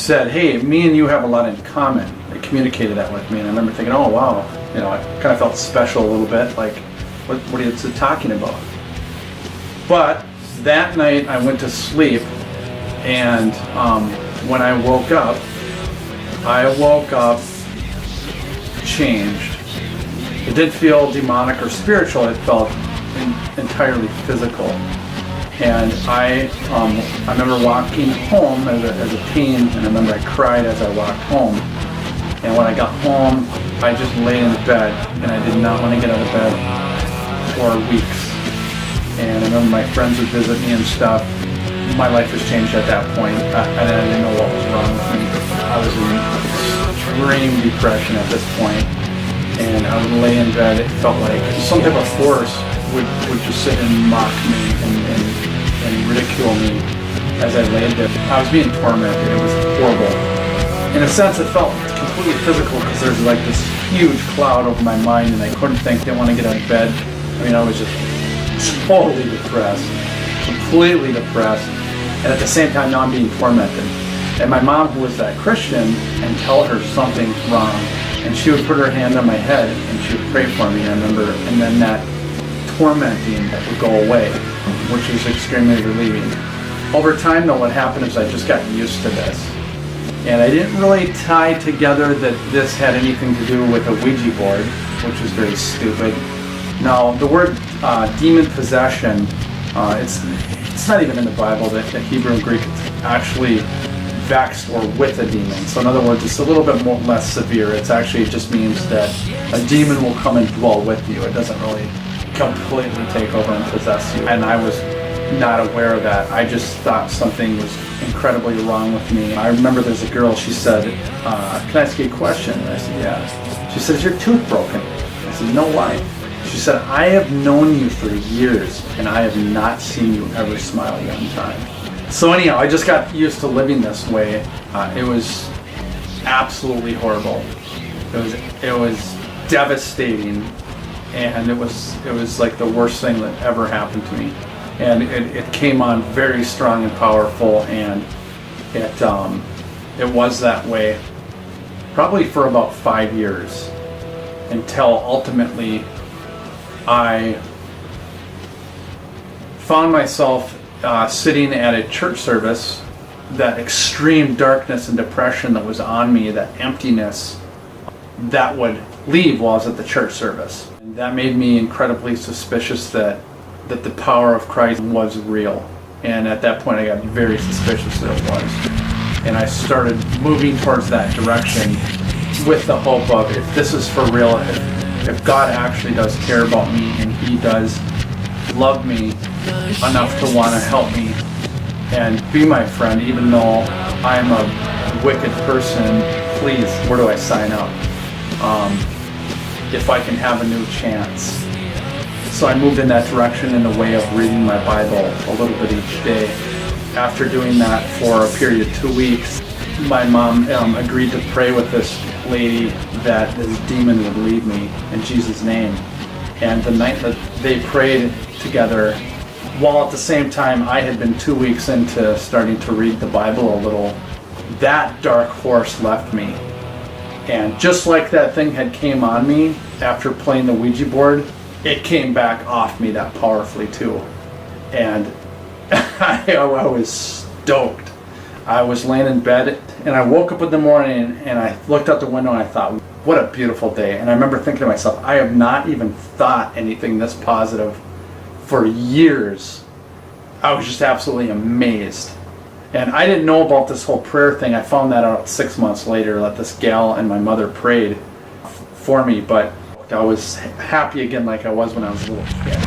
said, hey, me and you have a lot in common. They communicated that with me, and I remember thinking, oh wow, I kind of felt special a little bit, like, what are you talking about? But that night I went to sleep, and when I woke up changed. It didn't feel demonic or spiritual, it felt entirely physical. And I remember walking home as a teen, and I remember I cried as I walked home. And when I got home, I just lay in bed, and I did not want to get out of bed for weeks. And I remember my friends would visit me and stuff. My life was changed at that point, and I didn't know what was wrong with me. I was in extreme depression at this point, and I would lay in bed. It felt like some type of force would just sit and mock me and ridicule me as I laid there. I was being tormented. It was horrible. In a sense, it felt completely physical because there's like this huge cloud over my mind, and I couldn't think, didn't want to get out of bed. I mean, I was just totally depressed, completely depressed, and at the same time now I'm being tormented. And my mom, who was that Christian, and tell her something's wrong, and she would put her hand on my head and she would pray for me, I remember, and then that tormenting would go away, which was extremely relieving. Over time though, what happened is I just got used to this, and I didn't really tie together that this had anything to do with a Ouija board, which was very stupid. Now, the word demon possession, it's not even in the Bible, the Hebrew and Greek, it's actually vexed or with a demon. So in other words, it's a little bit less severe. It actually just means that a demon will come and dwell with you. It doesn't really completely take over and possess you. And I was not aware of that. I just thought something was incredibly wrong with me. I remember there's a girl, she said, can I ask you a question? And I said, yeah. She said, is your tooth broken? I said, no, why? She said, I have known you for years, and I have not seen you ever smile one time. So anyhow, I just got used to living this way. It was absolutely horrible. It was devastating, and it was like the worst thing that ever happened to me. And it came on very strong and powerful, and it was that way probably for about 5 years, until ultimately I found myself sitting at a church service. That extreme darkness and depression that was on me, that emptiness, that would leave while I was at the church service. And that made me incredibly suspicious that the power of Christ was real. And at that point I got very suspicious that it was. And I started moving towards that direction with the hope of, if this is for real, if God actually does care about me and He does love me enough to want to help me and be my friend, even though I'm a wicked person, please, where do I sign up? If I can have a new chance. So I moved in that direction in the way of reading my Bible a little bit each day. After doing that for a period of 2 weeks, my mom agreed to pray with this lady that this demon would leave me in Jesus' name. And the night that they prayed together, while at the same time I had been 2 weeks into starting to read the Bible a little, that dark force left me. And just like that thing had came on me after playing the Ouija board, it came back off me that powerfully too. And I was stoked. I was laying in bed and I woke up in the morning and I looked out the window and I thought, what a beautiful day. And I remember thinking to myself, I have not even thought anything this positive for years. I was just absolutely amazed. And I didn't know about this whole prayer thing. I found that out 6 months later, that this gal and my mother prayed for me, but I was happy again like I was when I was a little kid.